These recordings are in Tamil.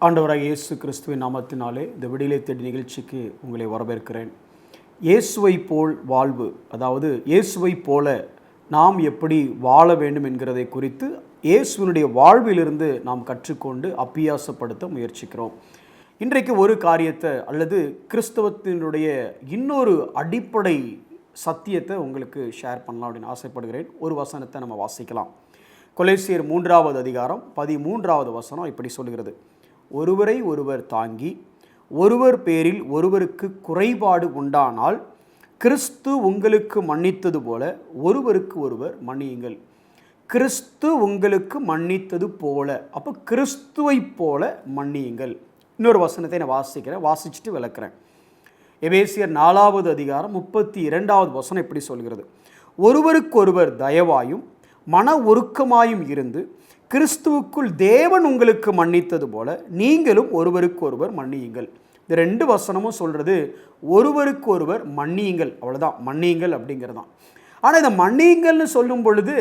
ஆண்டவராக இயேசு கிறிஸ்துவின் நாமத்தினாலே இந்த விடியலை தேடி நிகழ்ச்சிக்கு உங்களை வரவேற்கிறேன். இயேசுவை போல் வாழ்வு, அதாவது இயேசுவை போல நாம் எப்படி வாழ வேண்டும் என்கிறதை குறித்து இயேசுவினுடைய வாழ்விலிருந்து நாம் கற்றுக்கொண்டு அபியாசப்படுத்த முயற்சிக்கிறோம். இன்றைக்கு ஒரு காரியத்தை அல்லது கிறிஸ்தவத்தினுடைய இன்னொரு அடிப்படை சத்தியத்தை உங்களுக்கு ஷேர் பண்ணலாம் அப்படின்னு ஆசைப்படுகிறேன். ஒரு வசனத்தை நம்ம வாசிக்கலாம். கொலோசியர் 3வது அதிகாரம் 13வது வசனம் இப்படி சொல்கிறது: ஒருவரை ஒருவர் தாங்கி ஒருவர் பேரில் ஒருவருக்கு குறைபாடு உண்டானால் கிறிஸ்து உங்களுக்கு மன்னித்தது போல ஒருவருக்கு ஒருவர் மன்னியுங்கள். கிறிஸ்து உங்களுக்கு மன்னித்தது போல, அப்போ கிறிஸ்துவை போல மன்னியுங்கள். இன்னொரு வசனத்தை நான் வாசிச்சுட்டு விளக்குறேன். எபேசியர் 4வது அதிகாரம் 32வது வசனம் இப்படி சொல்கிறது: ஒருவருக்கொருவர் தயவாயும் மன ஒருக்கமாயும் இருந்து கிறிஸ்துவுக்குள் தேவன் உங்களுக்கு மன்னித்தது போல நீங்களும் ஒருவருக்கொருவர் மன்னியுங்கள். இந்த ரெண்டு வசனமும் சொல்கிறது ஒருவருக்கு ஒருவர் மன்னியுங்கள், அவ்வளோதான். மன்னியுங்கள் அப்படிங்கிறது தான். ஆனால் இந்த மன்னியுங்கள்னு சொல்லும் பொழுது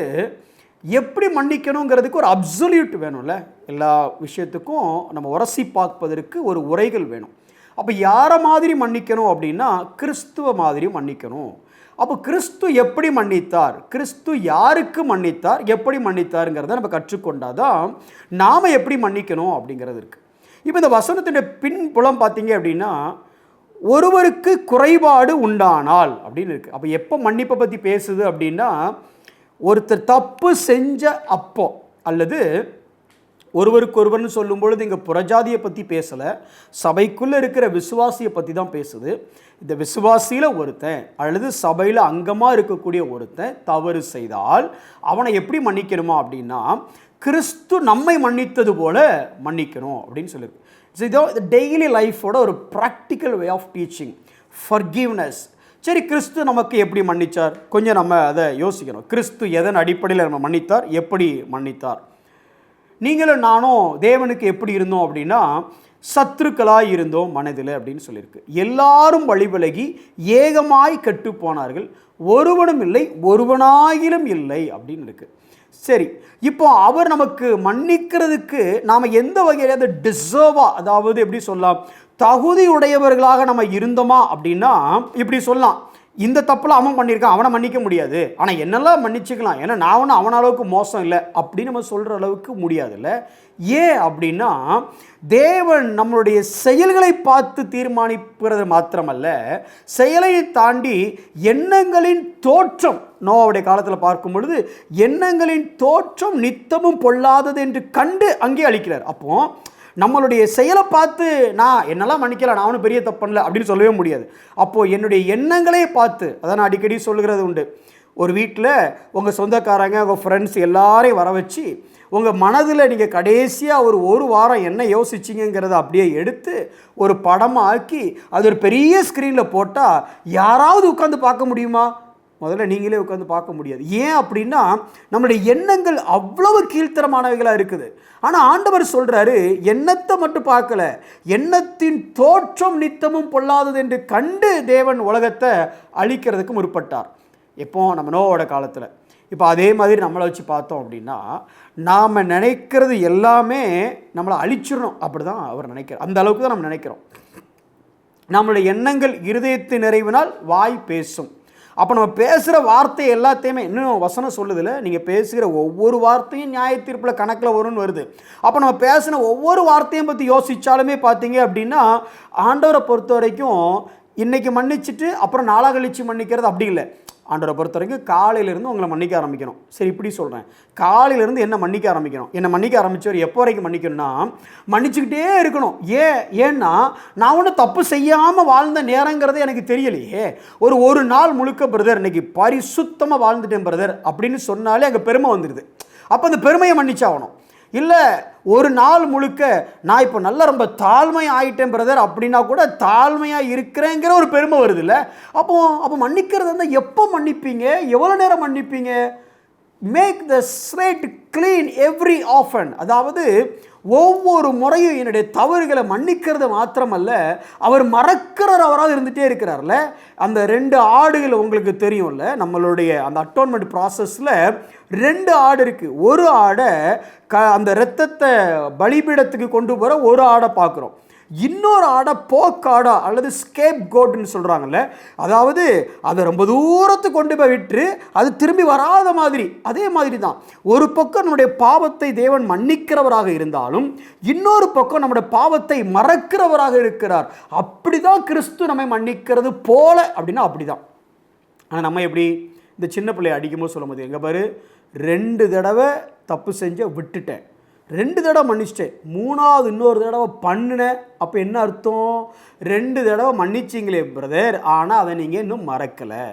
எப்படி மன்னிக்கணுங்கிறதுக்கு ஒரு அப்சல்யூட் வேணும்ல. எல்லா விஷயத்துக்கும் நம்ம உரசி பார்ப்பதற்கு ஒரு உரைகள் வேணும். அப்போ யாரை மாதிரி மன்னிக்கணும் அப்படின்னா கிறிஸ்துவ மாதிரி மன்னிக்கணும். அப்போ கிறிஸ்து எப்படி மன்னித்தார், கிறிஸ்து யாருக்கு மன்னித்தார், எப்படி மன்னித்தாருங்கிறத நம்ம கற்றுக்கொண்டாதான் நாம் எப்படி மன்னிக்கணும் அப்படிங்கிறது இருக்குது. இப்போ இந்த வசனத்தினுடைய பின்புலம் பார்த்தீங்க அப்படின்னா ஒருவருக்கு குறைபாடு உண்டானால் அப்படின்னு இருக்குது. அப்போ எப்போ மன்னிப்பை பற்றி பேசுது அப்படின்னா ஒருத்தர் தப்பு செஞ்ச அப்போ, அல்லது ஒருவருக்கு ஒருவர்னு சொல்லும் பொழுது இங்கே புறஜாதியை பற்றி பேசலை, சபைக்குள்ளே இருக்கிற விசுவாசியை பற்றி தான் பேசுது. இந்த விசுவாசியில் ஒருத்தன் அல்லது சபையில் அங்கமாக இருக்கக்கூடிய ஒருத்தன் தவறு செய்தால் அவனை எப்படி மன்னிக்கணுமா அப்படின்னா கிறிஸ்து நம்மை மன்னித்தது போல மன்னிக்கணும் அப்படின்னு சொல்லியிருக்கு. ஸோ இதோ இது டெய்லி லைஃபோட ஒரு practical way of teaching, forgiveness. சரி, கிறிஸ்து நமக்கு எப்படி மன்னித்தார், கொஞ்சம் நம்ம அதை யோசிக்கணும். கிறிஸ்து எதன் அடிப்படையில் நம்ம மன்னித்தார், எப்படி மன்னித்தார்? நீங்களும் நானும் தேவனுக்கு எப்படி இருந்தோம் அப்படின்னா சத்துருக்களாய் இருந்தோம் மனதில் அப்படின்னு சொல்லியிருக்கு. எல்லாரும் வழிவிலகி ஏகமாய் கெட்டு போனார்கள், ஒருவனும் இல்லை, ஒருவனாயிலும் இல்லை அப்படின்னு இருக்கு. சரி, இப்போ அவர் நமக்கு மன்னிக்கிறதுக்கு நாம் எந்த வகையிலாவது டிசர்வா, அதாவது எப்படி சொல்லலாம், தகுதி உடையவர்களாக நம்ம இருந்தோமா அப்படின்னா இப்படி சொல்லலாம், இந்த தப்பில் அவன் பண்ணியிருக்கான், அவனை மன்னிக்க முடியாது, ஆனால் என்னெல்லாம் மன்னிச்சுக்கலாம், ஏன்னா நான் ஒன்றும் அவன அளவுக்கு மோசம் இல்லை அப்படின்னு நம்ம சொல்கிற அளவுக்கு முடியாதுல்ல. ஏன் அப்படின்னா தேவன் நம்மளுடைய செயல்களை பார்த்து தீர்மானிக்கிறது மாத்திரமல்ல, செயலை தாண்டி எண்ணங்களின் தோற்றம், நோவாவுடைய காலத்தில் பார்க்கும் பொழுது எண்ணங்களின் தோற்றம் நித்தமும் பொல்லாதது என்று கண்டு அங்கே அளிக்கிறார். அப்போ நம்மளுடைய செயலை பார்த்து நான் என்னெல்லாம் மன்னிக்கலாம், நான் ஒன்றும் பெரிய தப்பு பண்ணல அப்படின்னு சொல்லவே முடியாது. அப்போது என்னுடைய எண்ணங்களே பார்த்து, அதை நான் அடிக்கடி சொல்கிறது உண்டு, ஒரு வீட்டில் உங்கள் சொந்தக்காரங்க, உங்கள் ஃப்ரெண்ட்ஸ் எல்லாரையும் வர வச்சு உங்கள் மனதில் நீங்கள் கடைசியாக ஒரு வாரம் என்ன யோசிச்சிங்கிறத அப்படியே எடுத்து ஒரு படமாக ஆக்கி அது ஒரு பெரிய ஸ்க்ரீனில் போட்டால் யாராவது உட்காந்து பார்க்க முடியுமா? முதல்ல நீங்களே உட்காந்து பார்க்க முடியாது. ஏன் அப்படின்னா நம்மளுடைய எண்ணங்கள் அவ்வளவு கீழ்த்தரமானவைகளாக இருக்குது. ஆனால் ஆண்டவர் சொல்கிறாரு, எண்ணத்தை மட்டும் பார்க்கல, எண்ணத்தின் தோற்றம் நித்தமும் பொல்லாதது என்று கண்டு தேவன் உலகத்தை அழிக்கிறதுக்கு முற்பட்டார். எப்போ நம்ம நோவோட காலத்தில். இப்போ அதே மாதிரி நம்மளை வச்சு பார்த்தோம் அப்படின்னா நாம் நினைக்கிறது எல்லாமே நம்மளை அழிச்சிடணும் அப்படி தான் அவர் நினைக்கிறார். அந்த அளவுக்கு தான் நம்ம நினைக்கிறோம். நம்மளுடைய எண்ணங்கள் இருதயத்தின் நிறைவினால் வாய் பேசும். அப்போ நம்ம பேசுகிற வார்த்தை எல்லாத்தையுமே, இன்னும் வசனம் சொல்லுதில்ல, நீங்கள் பேசுகிற ஒவ்வொரு வார்த்தையும் நியாயத்தீர்ப்பில் கணக்கில் வரும்னு வருது. அப்போ நம்ம பேசின ஒவ்வொரு வார்த்தையும் பற்றி யோசித்தாலுமே பார்த்தீங்க அப்படின்னா ஆண்டவரை பொறுத்த வரைக்கும் இன்றைக்கி மன்னிச்சுட்டு அப்புறம் நாளாக கழிச்சு மன்னிக்கிறது அப்படி இல்லை. ஆண்டவரை பொறுத்த வரைக்கும் காலையிலேருந்து உங்களை மன்னிக்க ஆரம்பிக்கணும். சரி, இப்படி சொல்கிறேன், காலையிலேருந்து என்ன மன்னிக்க ஆரம்பிக்கணும். என்னை மன்னிக்க ஆரம்பித்தவர் எப்போ வரைக்கும் மன்னிக்கணும்னா மன்னிச்சுக்கிட்டே இருக்கணும். ஏன்னா நான் ஒன்றும் தப்பு செய்யாமல் வாழ்ந்த நேரங்கிறது எனக்கு தெரியலையே. ஒரு நாள் முழுக்க பிரதர் இன்னைக்கு பரிசுத்தமாக வாழ்ந்துட்டேன் பிரதர் அப்படின்னு சொன்னாலே அங்கே பெருமை வந்துடுது. அப்போ அந்த பெருமையை மன்னிச்சாகணும். இல்லை, ஒரு நாள் முழுக்க நான் இப்போ நல்லா ரொம்ப தாழ்மையாக ஆகிட்டேன் பிரதர் அப்படின்னா கூட தாழ்மையாக இருக்கிறேங்கிற ஒரு பெருமை வருது இல்லை. அப்போ மன்னிக்கிறது வந்து எப்போ மன்னிப்பீங்க, எவ்வளோ நேரம் மன்னிப்பீங்க? Make the slate clean every often, அதாவது ஒவ்வொரு முறையும் என்னுடைய தவறுகளை மன்னிக்கிறது மாத்திரமல்ல, அவர் மறக்கிறவராக இருந்துகிட்டே இருக்கிறார்ல. அந்த 2 ஆடுகள் உங்களுக்கு தெரியும்ல, நம்மளுடைய அந்த அட்டோன்மெண்ட் ப்ராசஸில் 2 ஆடு இருக்குது. ஒரு ஆடை அந்த இரத்தத்தை பலிபீடத்துக்கு கொண்டு போகிற ஒரு ஆடை பார்க்குறோம். இன்னொரு ஆடை போக்காடா அல்லது ஸ்கேப் கோட்னு சொல்கிறாங்கல்ல, அதாவது அதை ரொம்ப தூரத்துக்கு கொண்டு போய் விட்டு அது திரும்பி வராத மாதிரி. அதே மாதிரி தான் ஒரு பக்கம் நம்முடைய பாவத்தை தேவன் மன்னிக்கிறவராக இருந்தாலும் இன்னொரு பக்கம் நம்முடைய பாவத்தை மறக்கிறவராக இருக்கிறார். அப்படி தான் கிறிஸ்து நம்மை மன்னிக்கிறது போல அப்படின்னா அப்படி தான். ஆனால் நம்ம எப்படி இந்த சின்ன பிள்ளையை அடிக்கும்போது சொல்லும் போது, எங்கே பாரு 2 தடவை தப்பு செஞ்ச விட்டுட்டேன், 2 தடவை மன்னிச்சிட்டேன், 3வது இன்னொரு தடவை பண்ணினேன். அப்போ என்ன அர்த்தம்? 2 தடவை மன்னிச்சிங்களே பிரதர், ஆனால் அதை நீங்கள் இன்னும் மறக்கலை.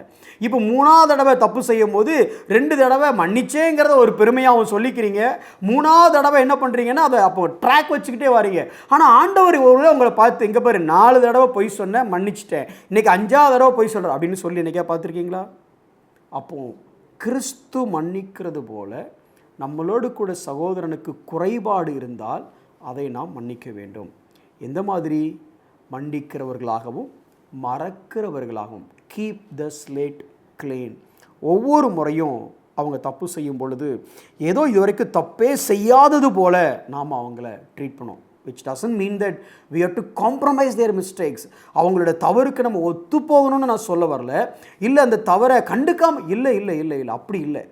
இப்போ 3வது தடவை தப்பு செய்யும் போது 2 தடவை மன்னிச்சேங்கிறத ஒரு பெருமையாகவும் சொல்லிக்கிறீங்க. 3வது தடவை என்ன பண்ணுறீங்கன்னா அதை அப்போ ட்ராக் வச்சுக்கிட்டே வரீங்க. ஆனால் ஆண்டவர் ஒரு உங்களை பார்த்து, இங்கே பாரு 4 தடவை பொய் சொன்னேன் மன்னிச்சிட்டேன், இன்றைக்கி 5வது தடவை பொய் சொல்கிறேன் அப்படின்னு சொல்லி இன்றைக்கே பார்த்துருக்கீங்களா? அப்போது கிறிஸ்து மன்னிக்கிறது போல நம்மளோடு கூட சகோதரனுக்கு குறைபாடு இருந்தால் அதை நாம் மன்னிக்க வேண்டும். எந்த மாதிரி? மன்னிக்கிறவர்களாகவும் மறக்கிறவர்களாகவும். Keep the slate clean. ஒவ்வொரு முறையும் அவங்க தப்பு செய்யும் பொழுது ஏதோ இதுவரைக்கும் தப்பே செய்யாதது போல நாம் அவங்கள ட்ரீட் பண்ணோம். which doesn't mean that we have to compromise their mistakes. அவங்களோட தவறுக்கு நம்ம ஒத்து போகணும்னு நான் சொல்ல வரல. இல்லை அந்த தவறை கண்டுக்காம இல்லை இல்லை இல்லை இல்லை அப்படி இல்லை.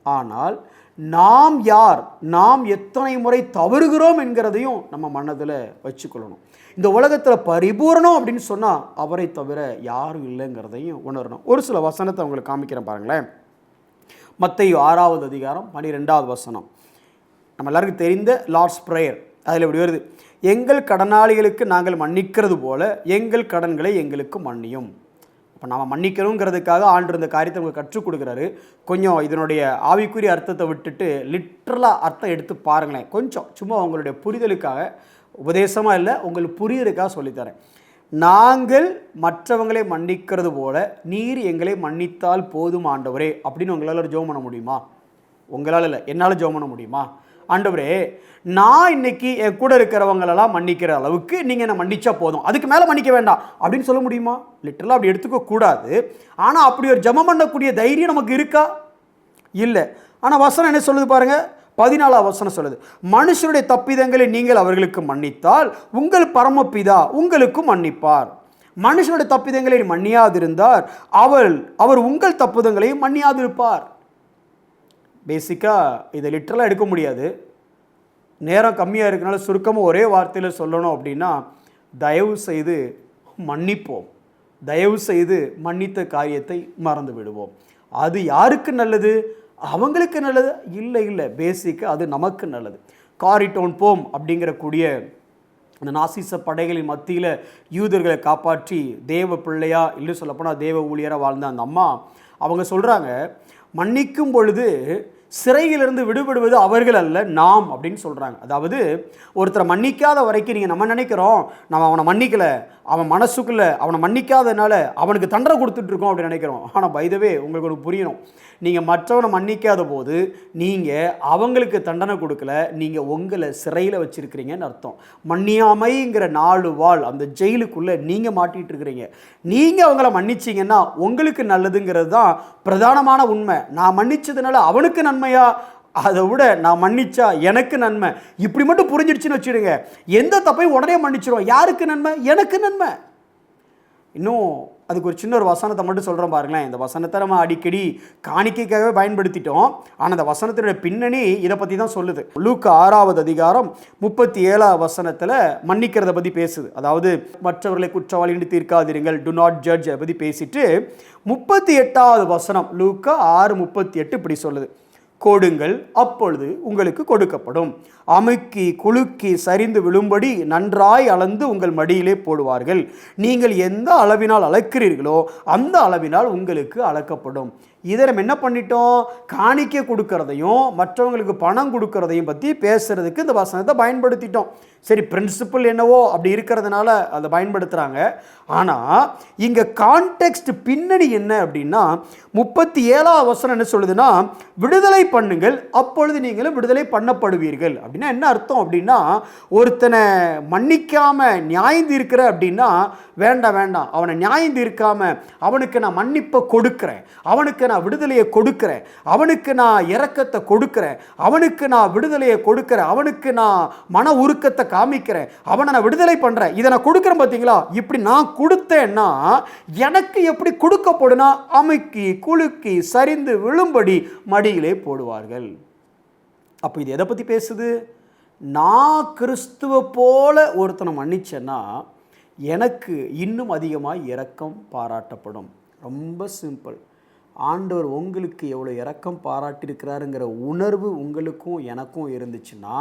ஆனால் நாம் யார், நாம் எத்தனை முறை தவறுகிறோம் என்கிறதையும் நம்ம மனதில் வச்சுக்கொள்ளணும். இந்த உலகத்தில் பரிபூரணம் அப்படின்னு சொன்னால் அவரை தவிர யாரும் இல்லைங்கிறதையும் உணரணும். ஒரு சில வசனத்தை அவங்களுக்கு காமிக்கிறேன் பாருங்களேன். மத்தேயு 6வது அதிகாரம் 12வது வசனம். நம்ம எல்லாருக்கும் தெரிந்த லார்ட்ஸ் ப்ரேயர். அதில் இப்படி வருது, எங்கள் கடனாளிகளுக்கு நாங்கள் மன்னிக்கிறது போல எங்கள் கடன்களை எங்களுக்கு மன்னியும். இப்போ நாம் மன்னிக்கணுங்கிறதுக்காக ஆண்டு இந்த காரியத்தை உங்களுக்கு கற்றுக் கொடுக்குறாரு. கொஞ்சம் இதனுடைய ஆவிக்குரிய அர்த்தத்தை விட்டுட்டு லிட்ரலாக அர்த்தம் எடுத்து பாருங்களேன். கொஞ்சம் சும்மா உங்களுடைய புரிதலுக்காக, உபதேசமாக இல்லை, உங்களுக்கு புரிதலுக்காக சொல்லித்தரேன். நாங்கள் மற்றவங்களை மன்னிக்கிறது போல நீர் எங்களை மன்னித்தால் போதும் ஆண்டவரே அப்படின்னு உங்களால் ஜெபம் பண்ண முடியுமா? உங்களால் இல்லை, என்னால் ஜெபம் பண்ண முடியுமா? ஆண்டவரே, நான் இன்னைக்கு என் கூட இருக்கிறவங்களெல்லாம் மன்னிக்கிற அளவுக்கு நீங்கள் என்ன மன்னிச்சா போதும், அதுக்கு மேலே மன்னிக்க வேண்டாம் அப்படின்னு சொல்ல முடியுமா? லிட்டரலாக அப்படி எடுத்துக்க கூடாது. ஆனால் அப்படி ஒரு ஜெபம் பண்ணக்கூடிய தைரியம் நமக்கு இருக்கா? இல்லை. ஆனால் வசனம் என்ன சொல்லுது பாருங்க, 14வது வசனம் சொல்லுது, மனுஷருடைய தப்பிதங்களை நீங்கள் அவர்களுக்கு மன்னித்தால் உங்கள் பரமபிதா உங்களுக்கும் மன்னிப்பார். மனுஷனுடைய தப்பிதங்களை மன்னியாதிருந்தார் அவர் உங்கள் தப்புதங்களையும் மன்னியாதிருப்பார். பேசிக்காக இதை லிட்டரலாக எடுக்க முடியாது, நேரம் கம்மியாக இருக்கனால சுருக்கமாக ஒரே வார்த்தையில் சொல்லணும் அப்படின்னா, தயவு செய்து மன்னிப்போம், தயவு செய்து மன்னித்த காரியத்தை மறந்து விடுவோம். அது யாருக்கு நல்லது? அவங்களுக்கு நல்லது? இல்லை இல்லை, பேசிக்காக அது நமக்கு நல்லது. காரிட்டோன் போம் அப்படிங்கிற கூடிய அந்த நாசிச படைகளின் மத்தியில் யூதர்களை காப்பாற்றி தேவ பிள்ளையா இல்லை சொல்லப்போனால் தேவ ஊழியராக வாழ்ந்த அந்த அம்மா அவங்க சொல்கிறாங்க, மன்னிக்கும் பொழுது சிறையிலிருந்து விடுபடுவது அவர்கள் அல்ல நாம் அப்படின்னு சொல்கிறாங்க. அதாவது ஒருத்தரை மன்னிக்காத வரைக்கும் நீங்கள் நம்ம நினைக்கிறோம் நம்ம அவனை மன்னிக்கலை, அவன் மனசுக்குள்ளே அவனை மன்னிக்காதனால அவனுக்கு தண்டனை கொடுத்துட்ருக்கோம் அப்படின்னு நினைக்கிறோம். ஆனால் பைதவே உங்களுக்கு ஒன்று புரியணும், நீங்கள் மற்றவனை மன்னிக்காத போது நீங்கள் அவங்களுக்கு தண்டனை கொடுக்கல, நீங்கள் உங்களை சிறையில் வச்சுருக்கிறீங்கன்னு அர்த்தம். மன்னியாமைங்கிற 4 வாள் அந்த ஜெயிலுக்குள்ளே நீங்கள் மாட்டிகிட்டு இருக்கிறீங்க. நீங்கள் அவங்கள மன்னிச்சிங்கன்னா உங்களுக்கு நல்லதுங்கிறது தான் பிரதானமான உண்மை. நான் மன்னிச்சதுனால அவனுக்கு நன்மையா, அதை விட நான் மன்னிச்சா எனக்கு நன்மை, இப்படி மட்டும் புரிஞ்சிடுச்சுன்னு வச்சுடுங்க. எந்த தப்பையும் உடனே மன்னிச்சிடும். யாருக்கு நன்மை? எனக்கு நன்மை. இன்னும் அதுக்கு ஒரு சின்ன ஒரு வசனத்தை மட்டும் சொல்கிறோம் பாருங்களேன். இந்த வசனத்தை நம்ம அடிக்கடி காணிக்கைக்காகவே பயன்படுத்திட்டோம், ஆனால் அந்த வசனத்தினுடைய பின்னணி இதை பற்றி தான் சொல்லுது. லூக்கா 6வது அதிகாரம் 37வது வசனத்தில் மன்னிக்கிறத பற்றி பேசுது. அதாவது மற்றவர்களை குற்றவாளின்னு தீர்க்காதீர்கள், டு நாட் ஜட்ஜ் அதை பற்றி பேசிட்டு 38வது வசனம் லூக்கா 6:38 இப்படி சொல்லுது, கொடுங்கள் அப்பொழுது உங்களுக்கு கொடுக்கப்படும், அமுக்கி குலுக்கி சரிந்து விழும்படி நன்றாய் அளந்து உங்கள் மடியிலே போடுவார்கள், நீங்கள் எந்த அளவினால் அளக்கிறீர்களோ அந்த அளவினால் உங்களுக்கு அளக்கப்படும். இதை நம்ம என்ன பண்ணிட்டோம், காணிக்கை கொடுக்கறதையும் மற்றவங்களுக்கு பணம் கொடுக்கறதையும் பற்றி பேசுறதுக்கு இந்த வசனத்தை பயன்படுத்திட்டோம். சரி, பிரின்சிபல் என்னவோ அப்படி இருக்கிறதுனால அதை பயன்படுத்துகிறாங்க. ஆனால் இங்கே கான்டெக்ஸ்ட் பின்னணி என்ன அப்படின்னா 37ஆம் வசனம் என்ன சொல்லுதுன்னா, விடுதலை பண்ணுங்கள் அப்பொழுது நீங்களும் விடுதலை பண்ணப்படுவீர்கள். அப்படின்னா என்ன அர்த்தம் அப்படின்னா, ஒருத்தனை மன்னிக்காம நியாயம் தீர்க்கிற அப்படின்னா வேண்டாம் வேண்டாம், அவனை நியாயம் தீர்க்காம அவனுக்கு நான் மன்னிப்பை கொடுக்குறேன், அவனுக்கு நான் விடுதலையை கொடுக்குறேன், அவனுக்கு நான் இரக்கத்தை கொடுக்குறேன், அவனுக்கு நான் விடுதலையை கொடுக்குறேன், அவனுக்கு நான் மன உருக்கத்தை காமிக்கிறேன், அவனை நான் விடுதலை பண்ணுறேன், இதை நான் கொடுக்குறேன் பார்த்தீங்களா, இப்படி நான் கொடுத்தேன்னா எனக்கு எப்படி கொடுக்கப்படுனா அமுக்கி குலுக்கி சரிந்து விழும்படி மடியிலே போடுவார்கள். அப்போ இது எதை பற்றி பேசுது? நான் கிறிஸ்துவ போல ஒருத்தனை மன்னிச்சேன்னா எனக்கு இன்னும் அதிகமாக இரக்கம் பாராட்டப்படும். ரொம்ப சிம்பிள். ஆண்டவர் உங்களுக்கு எவ்வளோ இரக்கம் பாராட்டியிருக்கிறாருங்கிற உணர்வு உங்களுக்கும் எனக்கும் இருந்துச்சுன்னா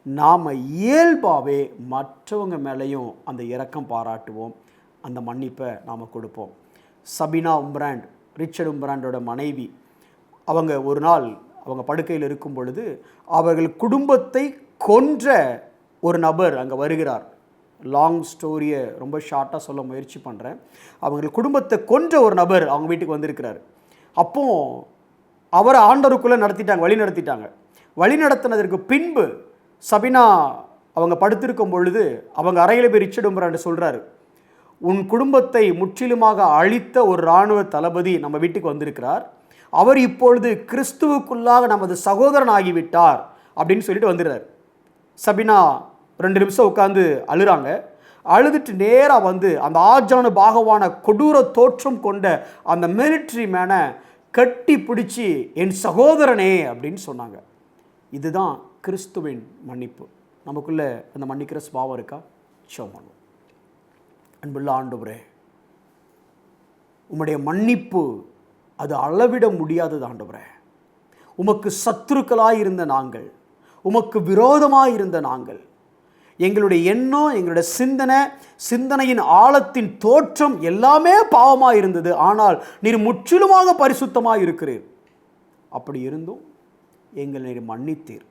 நாம் இயல்பாகவே மற்றவங்க மேலேயும் அந்த இரக்கம் பாராட்டுவோம், அந்த மன்னிப்பை நாம் கொடுப்போம். சபினா உம்ராண்ட், ரிச்சர்ட் உம்ராண்டோட மனைவி, அவங்க ஒரு நாள் அவங்க படுக்கையில் இருக்கும் பொழுது அவர்கள் குடும்பத்தை கொன்ற ஒரு நபர் அங்கே வருகிறார். லாங் ஸ்டோரியை ரொம்ப ஷார்ட்டாக சொல்ல முயற்சி பண்ணுறேன். அவங்க குடும்பத்தை கொன்ற ஒரு நபர் அவங்க வீட்டுக்கு வந்திருக்கிறார். அப்போ அவரை ஆண்டவருக்குள்ளே நடத்திட்டாங்க, வழி நடத்திட்டாங்க. வழி நடத்தினதற்கு பின்பு சபினா அவங்க படுத்திருக்கும் பொழுது அவங்க அறையில் போய் ரிச்சர்ட் உம்ராண்ட் சொல்கிறாரு, உன் குடும்பத்தை முற்றிலுமாக அழித்த ஒரு இராணுவ தளபதி நம்ம வீட்டுக்கு வந்திருக்கிறார், அவர் இப்பொழுது கிறிஸ்துவுக்குள்ளாக நமது சகோதரன் ஆகிவிட்டார் அப்படின்னு சொல்லிட்டு வந்துடுறார். சபினா 2 நிமிஷம் உட்காந்து அழுறாங்க. அழுதுட்டு நேராக வந்து அந்த ஆஜானு பாகவான கொடூர தோற்றம் கொண்ட அந்த மிலிட்ரி மேனை கட்டி பிடிச்சி என் சகோதரனே அப்படின்னு சொன்னாங்க. இதுதான் கிறிஸ்துவின் மன்னிப்பு. நமக்குள்ளே அந்த மன்னிக்கிற சுபாவம் இருக்கா? சோமனும். அன்புள்ள ஆண்டவரே, உம்முடைய மன்னிப்பு அது அளவிட முடியாதது ஆண்டவரே. உமக்கு சத்துருக்களாய் இருந்த நாங்கள், உமக்கு விரோதமாக இருந்த நாங்கள், எங்களுடைய எண்ணம், எங்களுடைய சிந்தனையின் ஆழத்தின் தோற்றம் எல்லாமே பாவமாக இருந்தது. ஆனால் நீர் முற்றிலுமாக பரிசுத்தமாக இருக்கிறீர். அப்படி இருந்தும் எங்களை நீர் மன்னித்தீர்.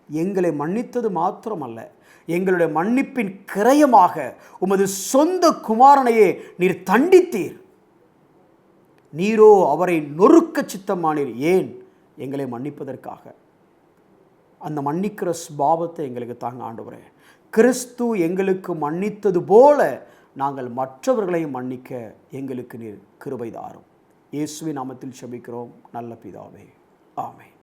எங்களை மன்னித்தது மாத்திரமல்ல, எங்களுடைய மன்னிப்பின் கிரயமாக உமது சொந்த குமாரனையே நீர் தண்டித்தீர். நீரோ அவரை நொறுக்க சித்தமானீர். ஏன்? எங்களை மன்னிப்பதற்காக. அந்த மன்னிக்கிற சுபாவத்தை எங்களுக்கு தாங்க ஆண்டவரே. கிறிஸ்து எங்களுக்கு மன்னித்தது போல நாங்கள் மற்றவர்களையும் மன்னிக்க எங்களுக்கு நீர் கிருபை தாரும். இயேசுவின் நாமத்தில் ஜெபிக்கிறோம் நல்ல பிதாவே, ஆமென்.